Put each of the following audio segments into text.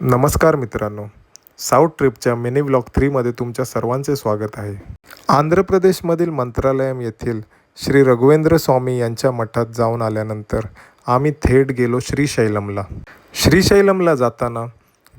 नमस्कार मित्रांनो, south ट्रिपच्या mini vlog 3मध्ये तुमच्या सर्वांचे स्वागत आहे. आंध्र प्रदेशमधील मंत्रालयम येथील श्री रघुवेंद्र स्वामी यांच्या मठात जाऊन आल्यानंतर आम्ही थेट गेलो श्रीशैलमला. श्रीशैलमला जाताना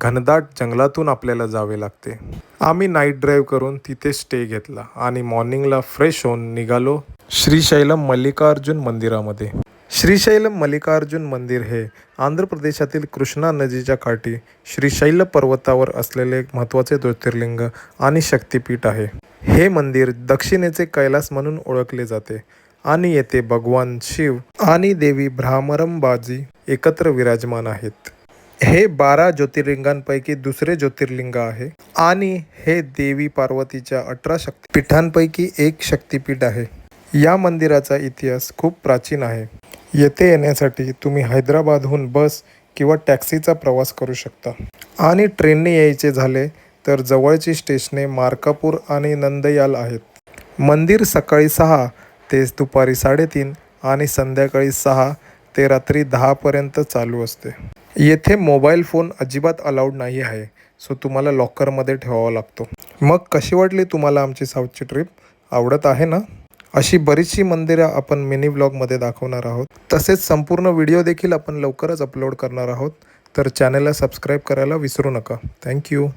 घनदाट जंगलातून आपल्याला जावे लागते. आम्ही नाईट ड्राईव्ह करून तिथे स्टे घेतला आणि मॉर्निंगला फ्रेश होऊन निघालो श्रीशैलम मल्लिकार्जुन मंदिरामध्ये. श्रीशैलम मल्लिकार्जुन मंदिर हे आंध्र प्रदेशातील कृष्णा नदीच्या काठी श्रीशैल पर्वतावर असलेले एक महत्त्वाचे ज्योतिर्लिंग आणि शक्तिपीठ आहे. हे मंदिर दक्षिणेचे कैलास म्हणून ओळखले जाते आणि येथे भगवान शिव आणि देवी भ्रामरंबाजी एकत्र विराजमान आहेत. हे 12 ज्योतिर्लिंगांपैकी दुसरे ज्योतिर्लिंग आहे आणि हे देवी पार्वतीच्या 18 शक्तिपीठांपैकी एक शक्तिपीठ आहे. या मंदिराचा इतिहास खूप प्राचीन आहे. येथे येण्यासाठी तुम्ही हैदराबादहून बस किंवा टॅक्सीचा प्रवास करू शकता आणि ट्रेनने यायचे झाले तर जवळची स्टेशने मार्कापूर आणि नंदयाल आहेत. मंदिर सकाळी 6 ते दुपारी 3:30 आणि संध्याकाळी 6 ते रात्री 10 पर्यंत चालू असते. येथे मोबाईल फोन अजिबात अलाउड नाही आहे, सो तुम्हाला लॉकरमध्ये ठेवावा लागतो. मग कशी वाटली तुम्हाला आमची साऊथची ट्रिप? आवडत आहे ना? अशी बरीचशी मंदिरं आपण मिनी व्लॉगमध्ये दाखवणार आहोत. तसेच संपूर्ण व्हिडिओ देखील आपण लवकरच अपलोड करणार आहोत. तर चॅनलला सबस्क्राईब करायला विसरू नका. थँक्यू.